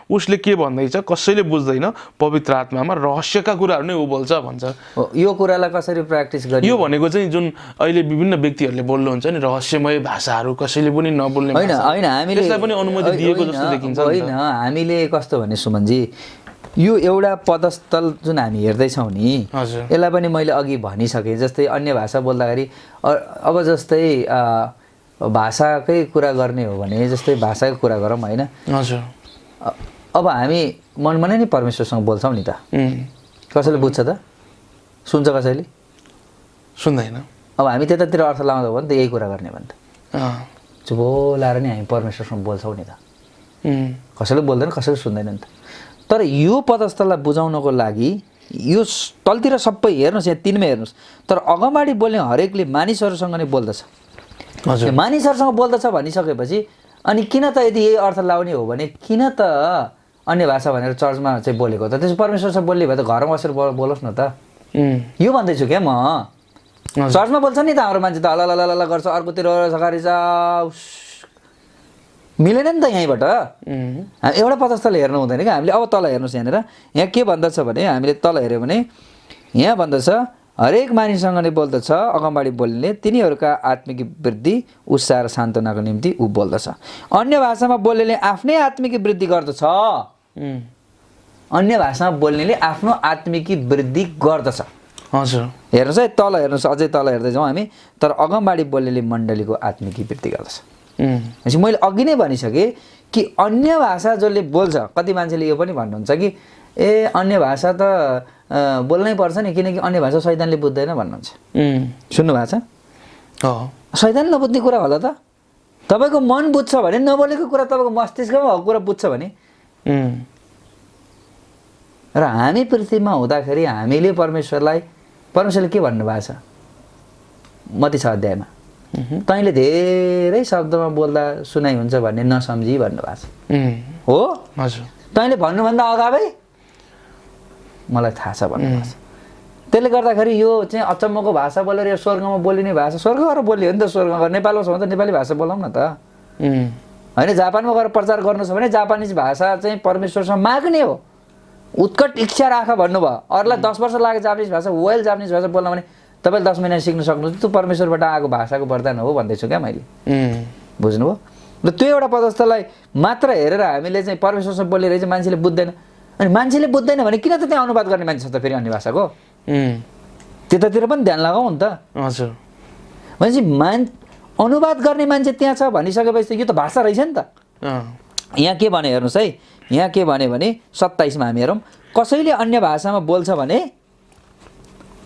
उसले के भन्दैछ कसैले बुझ्दैन, पवित्र आत्मामा रहस्यका कुराहरू नै ऊ बोल्छ भन्छ। यो कुरालाई कसरी प्र्याक्टिस गर्ने? यो भनेको चाहिँ जुन अहिले विभिन्न व्यक्तिहरूले बोल्नुहुन्छ नि रहस्यमय भाषाहरू, कसैले पनि नबोल्ने होइन होइन हामीले त्यसलाई पनि अनुमति दिएको जस्तो देखिन्छ। होइन हामीले कस्तो भने सुमनजी, यो एउटा पदस्थल जुन हामी हेर्दैछौँ नि यसलाई पनि मैले अघि भनिसकेँ। जस्तै अन्य भाषा बोल्दाखेरि अब जस्तै भाषाकै कुरा गर्ने हो भने जस्तै भाषाकै कुरा गरौँ होइन। हजुर अब हामी मनमनै नै परमेश्वरसँग बोल्छौँ नि त, कसैले बुझ्छ त? सुन्छ कसैले? सुन्दैन। अब हामी त्यतातिर अर्थ लाउँदा हो भने त यही कुरा गर्ने भने त चुपो लाएर नि हामी परमेश्वरसँग बोल्छौँ नि त। कसैले बोल्दैन, कसैले सुन्दैन नि त। तर यो पदस्थललाई बुझाउनको लागि यो तलतिर सबै हेर्नुहोस्, यहाँ 3मै हेर्नुहोस्, तर अगाडि बोल्ने हरेकले मानिसहरूसँग नै बोल्दछ। मानिसहरूसँग बोल्दछ भनिसकेपछि अनि किन त यदि यही अर्थ लाउने हो भने किन त अन्य भाषा भनेर चर्चमा चाहिँ बोलेको त? त्यसो परमेश्वरसँग बोल्ने भए त घरमा बसेर बोलोस् न त। यो भन्दैछु क्या म। चर्चमा बोल्छ नि त हाम्रो मान्छे त हल्ला गर्छ, अर्कोतिर सकारि मिलेन नि त यहीँबाट। एउटा पदस्थल हेर्नु हुँदैन क्या हामीले। अब तल हेर्नुहोस्, यहाँनिर यहाँ के भन्दछ भने हामीले तल हेऱ्यौँ भने यहाँ भन्दछ हरेक मानिससँग नै बोल्दछ, अगाडि बोल्नेले तिनीहरूका आत्मिक वृद्धि उत्साह र सान्त्वनाको निम्ति ऊ बोल्दछ। अन्य भाषामा बोल्नेले आफ्नै आत्मिक वृद्धि गर्दछ। अन्य भाषामा बोल्नेले आफ्नो आत्मिक वृद्धि गर्दछ। हजुर हेर्नुहोस् है, तल हेर्नुहोस्, अझै तल हेर्दै जाउँ हामी। तर अगाडि बोल्नेले मण्डलीको आत्मिक वृद्धि गर्दछ। भनेपछि मैले अघि नै भनिसकेँ कि अन्य भाषा जसले बोल्छ, कति मान्छेले यो पनि भन्नुहुन्छ कि ए अन्य भाषा त बोल्नै पर्छ नि किनकि अन्य भाषा शैतानले बुझ्दैन भन्नुहुन्छ। सुन्नु भएको छ? शैतानले नबुझ्ने कुरा होला त? तपाईँको मन बुझ्छ भने नबोलेको कुरा तपाईँको मस्तिष्कमा भएको कुरा बुझ्छ भने। र हामी पृथ्वीमा हुँदाखेरि हामीले परमेश्वरले के भन्नुभएको छ मत्ती 6 अध्यायमा? तैँले धेरै शब्दमा बोल्दा सुनाइ हुन्छ भन्ने नसम्झी भन्नुभएको छ। हो हजुर, तैँले भन्नुभन्दा अगावै मलाई थाहा छ भन्नुभएको छ। त्यसले गर्दाखेरि यो चाहिँ अचम्मको भाषा बोलेर यो स्वर्गमा बोलिने भाषा, स्वर्ग गएर बोल्यो नि त। स्वर्गमा नेपालमा छ भने त नेपाली भाषा बोलाउँ न त होइन। जापानमा गएर प्रचार गर्नु छ भने जापानिज भाषा चाहिँ परमेश्वरसँग माग्ने हो। उत्कट इच्छा राख भन्नुभयो। अरूलाई 10 वर्ष लाग्यो जापानिज भाषा, वेल जापानिज भाषा बोल्न भने तपाईँले 10 महिना सिक्न सक्नुहुन्छ। त्यो परमेश्वरबाट आएको भाषाको वरदान हो भन्दैछु क्या मैले। बुझ्नुभयो? र त्यो एउटा पदस्थललाई मात्र हेरेर हामीले चाहिँ परमेश्वरसँग बोलेर चाहिँ मान्छेले बुझ्दैन। अनि मान्छेले बुझ्दैन भने किन त त्यहाँ अनुवाद गर्ने मान्छे छ त फेरि अन्य भाषाको? त्यतातिर पनि ध्यान लगाऊ नि त। हजुर भनेपछि अनुवाद गर्ने मान्छे त्यहाँ छ भनिसकेपछि यो त भाषा रहेछ नि त। यहाँ के भने हेर्नुहोस् है, यहाँ के भने 27 मा हामी हेरौँ। कसैले अन्य भाषामा बोल्छ भने,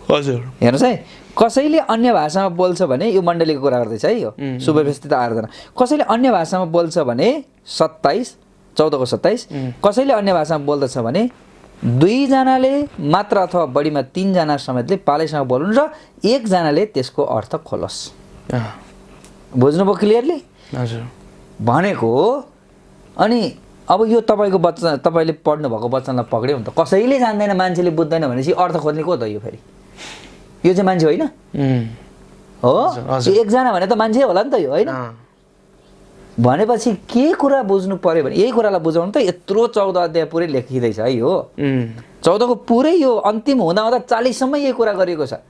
हजुर हेर्नुहोस् है, कसैले अन्य भाषामा बोल्छ भने यो मण्डलीको कुरा गर्दैछ है। यो सुव्यवस्थित आराधना। कसैले अन्य भाषामा बोल्छ भने 14 को 27 कसैले अन्य भाषामा बोल्दछ भने 2 जनाले मात्र अथवा बढीमा 3 जना समेतले पालैसँग बोल्नु र 1 जनाले त्यसको अर्थ खोलोस्। बुझ्नुभयो क्लियरली? हजुर भनेको अनि अब यो तपाईँको वचन, तपाईँले पढ्नु भएको वचनलाई पक्रियो नि त। कसैले जान्दैन, मान्छेले बुझ्दैन भनेपछि अर्थ खोज्ने को त यो फेरि? यो चाहिँ मान्छे होइन हो? 1 जना भने त मान्छे होला नि त यो होइन? भनेपछि के कुरा बुझ्नु पर्यो भने यही कुरालाई बुझाउनु त यत्रो 14 अध्याय पुरै लेखिँदैछ है। यो 14 को पुरै यो अन्तिम हुँदा 40 सम्म यही कुरा गरिएको छ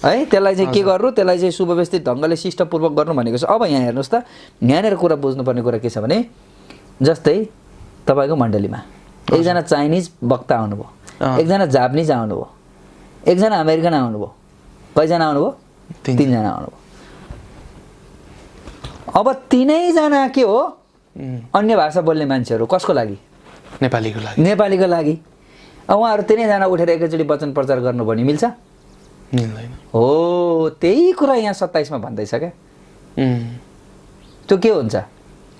है। त्यसलाई चाहिँ के गर्नु, त्यसलाई चाहिँ सुव्यवस्थित ढङ्गले शिष्टपूर्वक गर्नु भनेको छ। अब यहाँ हेर्नुहोस् त, यहाँनिर कुरा बुझ्नुपर्ने कुरा के छ भने जस्तै तपाईँको मण्डलीमा 1 जना चाइनिज वक्ता आउनुभयो, 1 जना जापानिज आउनुभयो, 1 जना अमेरिकन आउनुभयो। कतिजना आउनुभयो? 3 जना आउनुभयो। अब 3 जना के हो? अन्य भाषा बोल्ने मान्छेहरू। कसको लागि? नेपालीको लागि। नेपालीको लागि। अब उहाँहरू 3 जना उठेर एकैचोटि वचन प्रचार गर्नु भने मिल्छ? मिल्दैन। हो त्यही कुरा यहाँ 27 मा भन्दैछ क्या। त्यो के हुन्छ?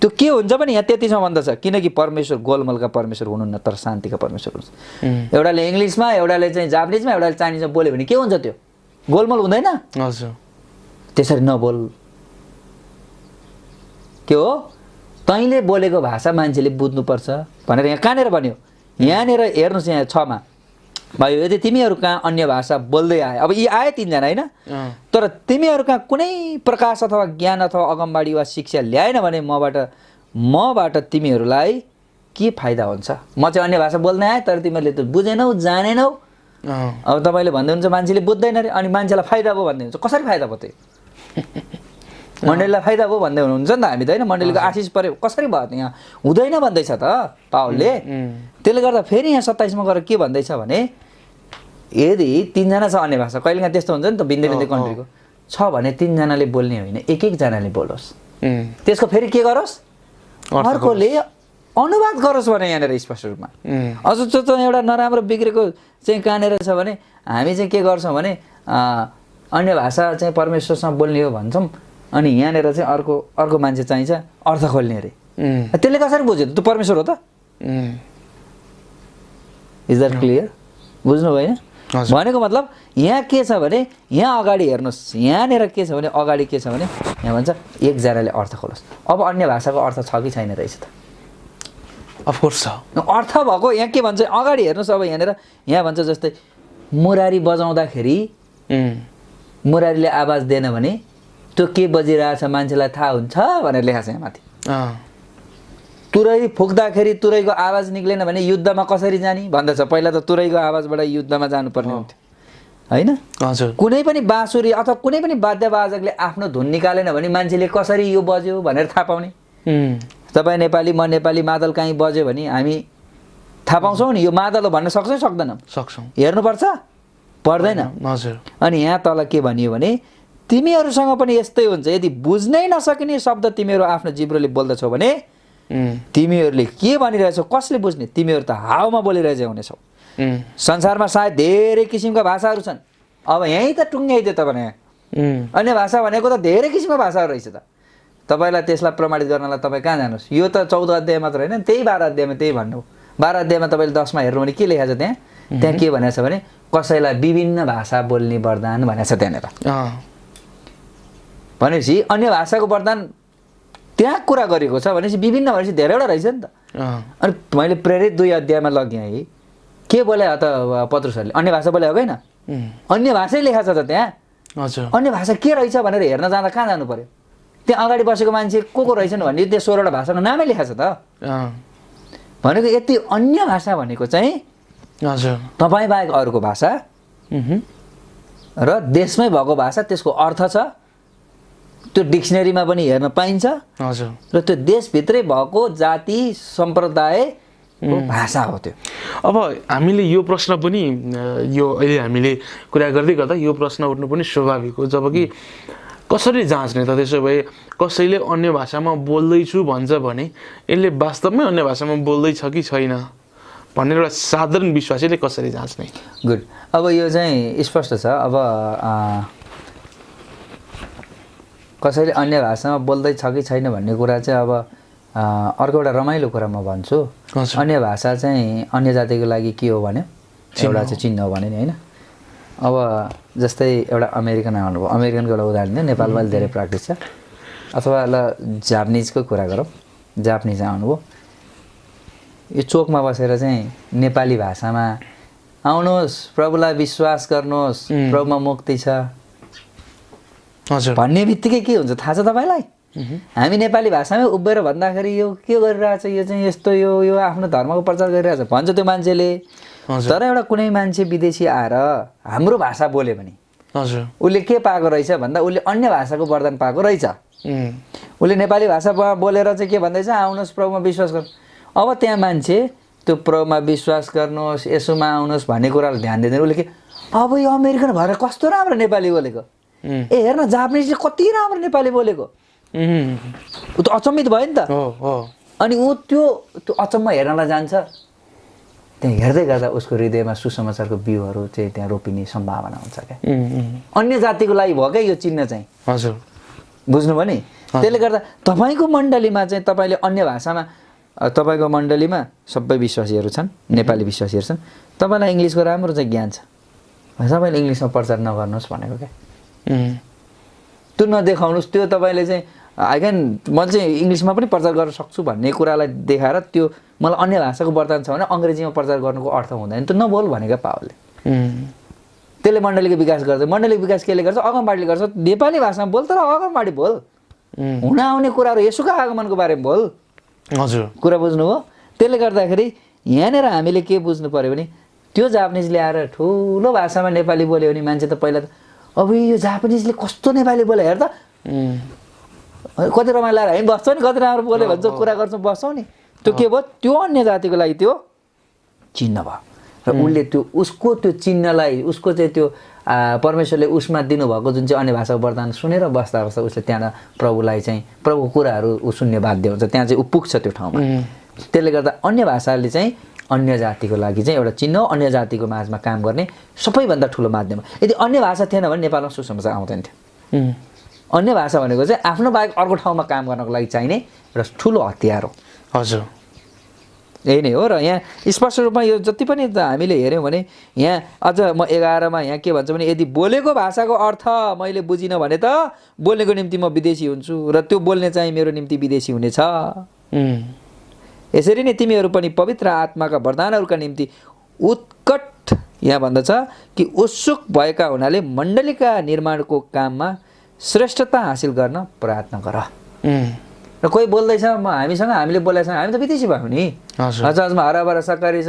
त्यो के हुन्छ भने यहाँ 33 मा भन्दछ किनकि परमेश्वर गोलमलका परमेश्वर हुनुहुन्न तर शान्तिका परमेश्वर हुनुहुन्छ। एउटाले इङ्ग्लिसमा, एउटाले चाहिँ जापानिजमा, एउटाले चाइनिजमा बोल्यो भने के हुन्छ? त्यो गोलमल हुँदैन? हजुर। त्यसरी नबोल। के हो? तैँले बोलेको भाषा मान्छेले बुझ्नुपर्छ भनेर यहाँ कहाँनिर भन्यो? यहाँनिर हेर्नुहोस्, यहाँ 6 मा भयो यदि तिमीहरू कहाँ अन्य भाषा बोल्दै आए, अब यी आए 3 जना होइन, तर तिमीहरू कहाँ कुनै प्रकाश अथवा ज्ञान अथवा अगमबाडी वा शिक्षा ल्याएन भने मबाट तिमीहरूलाई के फाइदा हुन्छ? म चाहिँ अन्य भाषा बोल्न आएँ तर तिमीहरूले त बुझेनौ जानेनौ। अब तपाईँले भन्दै हुन्छ मान्छेले बुझ्दैन अरे, अनि मान्छेलाई फाइदा भयो भन्दै हुन्छ। कसरी फाइदा भयो त्यो? मण्डलीलाई फाइदा भयो भन्दै हुनुहुन्छ नि त हामी त होइन, मण्डलीको आशिष पऱ्यो कसरी भयो त? यहाँ हुँदैन भन्दैछ त पावलले। त्यसले गर्दा फेरि यहाँ 27 मा गएर के भन्दैछ भने यदि 3 जना छ अन्य भाषा, कहिलेकाहीँ त्यस्तो हुन्छ नि त भिन्दै भिन्दै कन्ट्रीको छ भने 3 जनाले बोल्ने होइन, एक जनाले बोलोस्। त्यसको फेरि के गरोस्? अर्कोले अनुवाद गरोस् भने यहाँनिर स्पष्ट रूपमा। अझ त्यो एउटा नराम्रो बिग्रेको चाहिँ कहाँनिर छ भने हामी चाहिँ के गर्छौँ भने अन्य भाषा चाहिँ परमेश्वरसँग बोल्ने हो भन्छौँ, अनि यहाँनिर चाहिँ अर्को मान्छे चाहिन्छ अर्थ खोल्ने अरे। त्यसले कसरी बुझ्यो? त्यो परमेश्वर हो त? Is that clear? बुझ्नु भएन? भनेको मतलब यहाँ के छ भने यहाँ अगाडि हेर्नुहोस्, यहाँनिर के छ भने अगाडि के छ भने यहाँ भन्छ एकजनाले अर्थ खोलोस्। अब अन्य भाषाको अर्थ छ कि छैन रहेछ त? अफकोर्स छ। अर्थ भएको यहाँ के भन्छ अगाडि हेर्नुहोस्। अब यहाँ भन्छ जस्तै मुरारी बजाउँदाखेरि मुरारीले आवाज दिएन भने त्यो के बजिरहेछ मान्छेलाई थाहा हुन्छ भनेर लेखा छ यहाँ माथि। तुरै फुक्दाखेरि तुरैको आवाज निक्लेन भने युद्धमा कसरी जाने भन्दछ। पहिला त तुरैको आवाजबाट युद्धमा जानुपर्ने हुन्थ्यो होइन? हजुर। कुनै पनि बाँसुरी अथवा कुनै पनि वाद्यवादकले आफ्नो धुन निकालेन भने मान्छेले कसरी यो बज्यो भनेर थाहा पाउने? तपाईँ नेपाली म नेपाली मादल कहीँ बज्यो भने हामी थाहा पाउँछौँ नि यो मादल हो भन्न सक्छौँ सक्दैनौँ? सक्छौँ। हेर्नुपर्छ पर्दैन? हजुर। अनि यहाँ तल के भनियो भने तिमीहरूसँग पनि यस्तै हुन्छ, यदि बुझ्नै नसकिने शब्द तिमीहरू आफ्नो जिब्रोले बोल्दछौ भने तिमीहरूले के भनिरहेछौ कसले बुझ्ने? तिमीहरू त हावामा बोलिरहेछौ हुनेछौ। संसारमा सायद धेरै किसिमका भाषाहरू छन्। अब यहीँ त टुङ्ग्याइदियो तपाईँले। अन्य भाषा भनेको त धेरै किसिमको भाषाहरू रहेछ त। तपाईँलाई त्यसलाई प्रमाणित गर्नलाई तपाईँ कहाँ जानुहोस्? यो त 14 अध्याय मात्र होइन, त्यही 12 अध्यायमा त्यही भन्नु। 12 अध्यायमा तपाईँले 10 मा हेर्नु भने के लेखेको छ त्यहाँ के भनेको छ भने कसैलाई विभिन्न भाषा बोल्ने वरदान भनेको छ त्यहाँनिर। भनेपछि अन्य भाषाको वरदान त्यहाँ कुरा गरेको छ भनेपछि विभिन्न भनेपछि धेरैवटा रहेछ नि त। अनि मैले प्रेरित 2 अध्यायमा लगेँ है के बोले त पत्रुसहरूले? अन्य भाषा बोले हो होइन? अन्य भाषै लेखा छ त त्यहाँ। हजुर। अन्य भाषा के रहेछ भनेर हेर्न जाँदा कहाँ जानु पर्यो? त्यहाँ अगाडि बसेको मान्छे को रहेछन् भन्ने त्यो 16 वटा भाषाको नामै लेखा छ त। भनेको यति अन्य भाषा भनेको चाहिँ हजुर तपाईँ बाहेक अरूको भाषा र देशमै भएको भाषा, त्यसको अर्थ छ त्यो डिक्सनरीमा पनि हेर्न पाइन्छ। हजुर। र त्यो देशभित्रै भएको जाति सम्प्रदायको भाषा हो त्यो। अब हामीले यो प्रश्न पनि यो अहिले हामीले कुरा गर्दै गर्दा यो प्रश्न उठ्नु पनि स्वाभाविक हो। जबकि कसरी जाँच्ने त? त्यसो भए कसैले अन्य भाषामा बोल्दैछु भन्छ भने यसले वास्तवमै अन्य भाषामा बोल्दैछ कि छैन भनेर एउटा साधारण विश्वासीले कसरी जाँच्ने? गुड। अब यो चाहिँ स्पष्ट छ। अब कसैले अन्य भाषामा बोल्दैछ कि छैन भन्ने कुरा चाहिँ अब अर्को एउटा रमाइलो कुरा म भन्छु। अन्य भाषा चाहिँ अन्य जातिको लागि के हो भने एउटा चाहिँ चिन्ह हो भने नि होइन। अब जस्तै एउटा अमेरिकन आउनुभयो, अमेरिकनको एउटा उदाहरण दियो, नेपालमा धेरै प्र्याक्टिस छ। अथवा ल जापानिजको कुरा गरौँ, जापानिज आउनुभयो, यो चोकमा बसेर चाहिँ नेपाली भाषामा आउनुहोस् प्रभुलाई विश्वास गर्नुहोस् प्रभुमा मुक्ति छ भन्ने बित्तिकै के हुन्छ थाहा छ तपाईँलाई? हामी नेपाली भाषामै उभिएर भन्दाखेरि यो के गरिरहेछ, यो चाहिँ यस्तो यो आफ्नो धर्मको प्रचार गरिरहेछ भन्छ त्यो मान्छेले। तर एउटा कुनै मान्छे विदेशी आएर हाम्रो भाषा बोल्यो भने उसले के पाएको रहेछ भन्दा उसले अन्य भाषाको वरदान पाएको रहेछ। उसले नेपाली भाषा बोलेर चाहिँ के भन्दैछ? आउनुहोस् प्रभुमा विश्वास गर्नु। अब त्यहाँ मान्छे त्यो प्रभुमा विश्वास गर्नुहोस् यसोमा आउनुहोस् भन्ने कुरालाई ध्यान दिँदैन। उसले के अब यो अमेरिकन भएर कस्तो राम्रो नेपाली बोलेको, ए हेर्न जापानिजले कति राम्रो नेपाली बोलेको, ऊ त अचम्मित भयो नि त। अनि ऊ त्यो अचम्म हेर्नलाई जान्छ। त्यहाँ हेर्दै गर्दा उसको हृदयमा सुसमाचारको बिउहरू चाहिँ त्यहाँ रोपिने सम्भावना हुन्छ क्या। अन्य जातिको लागि भयो क्या यो चिन्ह चाहिँ। हजुर बुझ्नुभयो नि? त्यसले गर्दा तपाईँको मण्डलीमा चाहिँ तपाईँले अन्य भाषामा, तपाईँको मण्डलीमा सबै विश्वासीहरू छन्, नेपाली विश्वासीहरू छन्, तपाईँलाई इङ्ग्लिसको राम्रो चाहिँ ज्ञान छ, तपाईँले इङ्ग्लिसमा प्रचार नगर्नुहोस् भनेको क्या। त्यो नदेखाउनुहोस्। त्यो तपाईँले चाहिँ म चाहिँ इङ्ग्लिसमा पनि प्रचार गर्न सक्छु भन्ने कुरालाई देखाएर त्यो मलाई अन्य भाषाको वरदान छ भने अङ्ग्रेजीमा प्रचार गर्नुको अर्थ हुँदैन। त्यो नबोल भनेको पावलले। त्यसले मण्डलीको विकास गर्छ। मण्डलीको विकास केले गर्छ? अगमबाडीले गर्छ। नेपाली भाषामा बोल तर अगमबाडी बोल, हुन आउने कुराहरू यसुका आगमनको बारेमा बोल। हजुर, कुरा बुझ्नुभयो? त्यसले गर्दाखेरि यहाँनिर हामीले के बुझ्नु पऱ्यो भने त्यो जापानिज ल्याएर ठुलो भाषामा नेपाली बोल्यो भने मान्छे त पहिला त अब यो जापानिजले कस्तो नेपाली बोल्यो हेर त, कति रमाइलो लागेर हामी बस्छौँ नि, कति राम्रो बोल्यो भन्छ, कुरा गर्छौँ, बस्छौँ नि। त्यो के भयो? त्यो अन्य जातिको लागि त्यो चिन्ह भयो र उसले त्यो उसको त्यो चिन्हलाई, उसको चाहिँ त्यो परमेश्वरले उसमा दिनुभएको जुन चाहिँ अन्य भाषाको वरदान सुनेर बस्दा बस्दा उसले त्यहाँ प्रभुलाई चाहिँ प्रभुको कुराहरू ऊ सुन्ने बाध्य हुन्छ, त्यहाँ चाहिँ ऊ पुग्छ त्यो ठाउँमा। त्यसले गर्दा अन्य भाषाले चाहिँ अन्य जातिको लागि चाहिँ एउटा चिन्ह, अन्य जातिको माझमा काम गर्ने सबैभन्दा ठुलो माध्यम। यदि अन्य भाषा थिएन भने नेपालमा सुसमाचार आउँदैन थियो। अन्य भाषा भनेको चाहिँ आफ्नो बाहेक अर्को ठाउँमा काम गर्नको लागि चाहिने एउटा ठुलो हतियार हो। हजुर, यही नै हो। र यहाँ स्पष्ट रूपमा यो जति पनि हामीले हेऱ्यौँ भने यहाँ अझ म 11 मा यहाँ के भन्छ भने यदि बोलेको भाषाको अर्थ मैले बुझिनँ भने त बोल्नेको निम्ति म विदेशी हुन्छु र त्यो बोल्ने चाहिँ मेरो निम्ति विदेशी हुनेछ। यसरी नै तिमीहरू पनि पवित्र आत्माका वरदानहरूका निम्ति उत्कट यहाँ भन्दछ कि उत्सुक भएका हुनाले मण्डलीका निर्माणको काममा श्रेष्ठता हासिल गर्न प्रयत्न गर। र कोही बोल्दैछ हामीसँग, हामीले बोलेको हामी त विदेशी भयौँ नि, हजुरमा हराभरा सकारी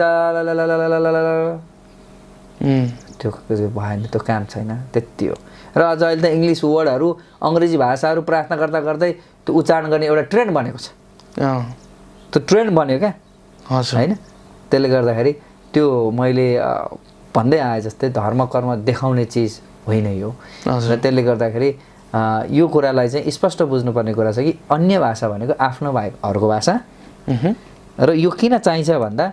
त्यो भएन, त्यो काम छैन, त्यति हो। र अझ अहिले त इङ्ग्लिस वर्डहरू अङ्ग्रेजी भाषाहरू प्रार्थना गर्दा गर्दै त्यो उच्चारण गर्ने एउटा ट्रेन्ड बनेको छ। त्यो ट्रेन्ड बन्यो क्या, होइन? त्यसले गर्दाखेरि त्यो मैले भन्दै आएँ जस्तै धर्म कर्म देखाउने चिज होइन यो। र त्यसले गर्दाखेरि यो कुरालाई चाहिँ स्पष्ट बुझ्नुपर्ने कुरा छ कि अन्य भाषा भनेको आफ्नो बाहेक अर्को भाषा। र यो किन चाहिन्छ भन्दा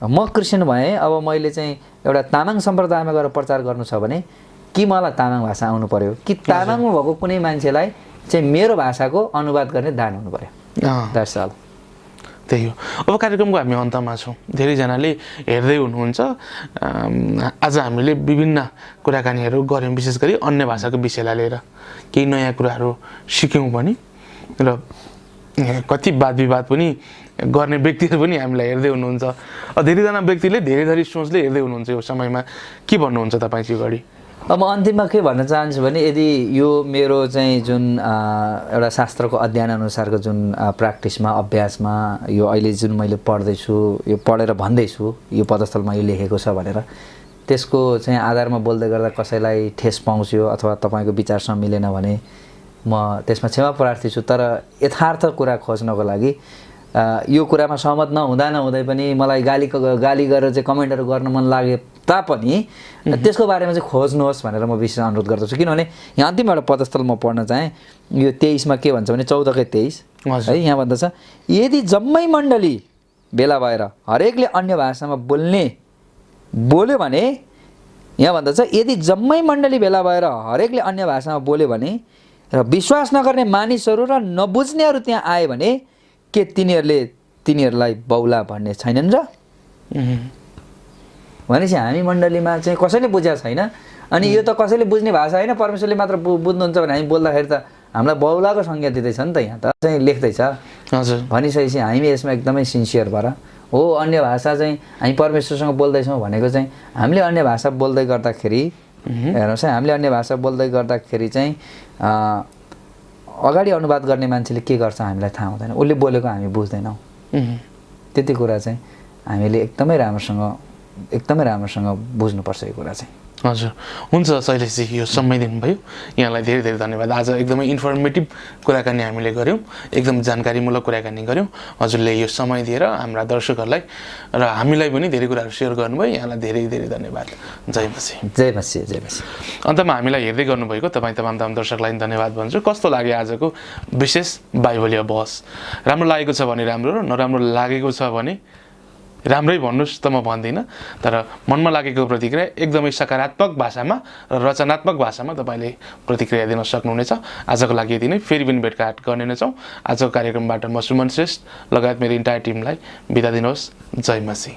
म क्रिस्चियन भएँ, अब मैले चाहिँ एउटा तामाङ सम्प्रदायमा गएर प्रचार गर्नु छ भने कि मलाई तामाङ भाषा आउनु पर्यो कि तामाङमा भएको कुनै मान्छेलाई चाहिँ मेरो भाषाको अनुवाद गर्ने दान हुनु पर्यो। That's all. त्यही हो। अब कार्यक्रमको हामी अन्तमा छौँ। धेरैजनाले हेर्दै हुनुहुन्छ। आज हामीले विभिन्न कुराकानीहरू गऱ्यौँ, विशेष गरी अन्य भाषाको विषयलाई लिएर केही नयाँ कुराहरू सिक्यौँ पनि र कति वाद विवाद पनि गर्ने व्यक्तिहरू पनि हामीलाई हेर्दै हुनुहुन्छ। धेरैजना व्यक्तिले धेरै थरी सोचले हेर्दै हुनुहुन्छ। यो समयमा के भन्नुहुन्छ तपाईँ चाहिँ घडी? अब म अन्तिममा के भन्न चाहन्छु भने यदि यो मेरो चाहिँ जुन एउटा शास्त्रको अध्ययन अनुसारको जुन प्र्याक्टिसमा, अभ्यासमा यो अहिले जुन मैले पढ्दैछु, यो पढेर भन्दैछु, यो पदस्थलमा यो लेखेको छ भनेर त्यसको चाहिँ आधारमा बोल्दै गर्दा कसैलाई ठेस पहुँच्यो अथवा तपाईँको विचारसँग मिलेन भने म त्यसमा क्षमा प्रार्थी छु। तर यथार्थ कुरा खोज्नको लागि यो कुरामा सहमत नहुँदै पनि मलाई गाली गरेर चाहिँ कमेन्टहरू गर्न मन लागे तापनि त्यसको बारेमा चाहिँ खोज्नुहोस् भनेर म विशेष अनुरोध गर्दछु। किनभने यहाँ अन्तिम एउटा पदस्थल म पढ्न चाहेँ। यो 23 मा के भन्छ भने 14:23 है, यहाँ भन्दछ यदि जम्मै मण्डली भेला भएर हरेकले अन्य भाषामा बोल्यो भने, यहाँ भन्दछ यदि जम्मै मण्डली भेला भएर हरेकले अन्य भाषामा बोल्यो भने र विश्वास नगर्ने मानिसहरू र नबुझ्नेहरू त्यहाँ आए भने के तिनीहरूलाई बौला भन्ने छैनन् र? भनेपछि हामी मण्डलीमा चाहिँ कसैले बुझेको छैन अनि यो त कसैले बुझ्ने भाषा होइन, परमेश्वरले मात्र बुझ्नुहुन्छ भने हामी बोल्दाखेरि त हामीलाई बौलाको संज्ञा दिँदैछ नि त। यहाँ त चाहिँ लेख्दैछ। हजुर, भनिसकेपछि हामी यसमा एकदमै सिन्सियर भएर हो अन्य भाषा चाहिँ हामी परमेश्वरसँग बोल्दैछौँ भनेको चाहिँ हामीले अन्य भाषा बोल्दै गर्दाखेरि हेर्नुहोस् है, हामीले अन्य भाषा बोल्दै गर्दाखेरि चाहिँ अगाडि अनुवाद गर्ने मान्छेले के गर्छ हामीलाई थाहा हुँदैन, उसले बोलेको हामी बुझ्दैनौँ। त्यति कुरा चाहिँ हामीले एकदमै राम्रोसँग बुझ्नुपर्छ यो कुरा चाहिँ। हजुर, हुन्छ शैलेशजी, यो समय दिनुभयो, यहाँलाई धेरै धेरै धन्यवाद। आज एकदमै इन्फर्मेटिभ कुराकानी हामीले गऱ्यौँ, एकदम जानकारीमूलक कुराकानी गऱ्यौँ। हजुरले यो समय दिएर हाम्रा दर्शकहरूलाई र हामीलाई पनि धेरै कुराहरू सेयर गर्नुभयो, यहाँलाई धेरै धेरै धन्यवाद। जय मसी। जय मसी। जय मसी। अन्तमा हामीलाई हेर्दै गर्नुभएको तपाईँ तमाम दर्शकलाई धन्यवाद भन्छु। कस्तो लाग्यो आजको विशेष बाइबलीय बहस? राम्रो लागेको छ भने राम्रो, र नराम्रो लागेको छ भने राम्रै भन्नुहोस् त म भन्दिनँ, तर मनमा लागेको प्रतिक्रिया एकदमै सकारात्मक भाषामा र रचनात्मक भाषामा तपाईँले प्रतिक्रिया दिन सक्नुहुनेछ। आजको लागि यति नै, फेरि पनि भेटघाट गर्ने नै छौँ। आजको कार्यक्रमबाट म सुमन श्रेष्ठ लगायत मेरो इन्टायर टिमलाई बिदा दिनुहोस्। जय मसी।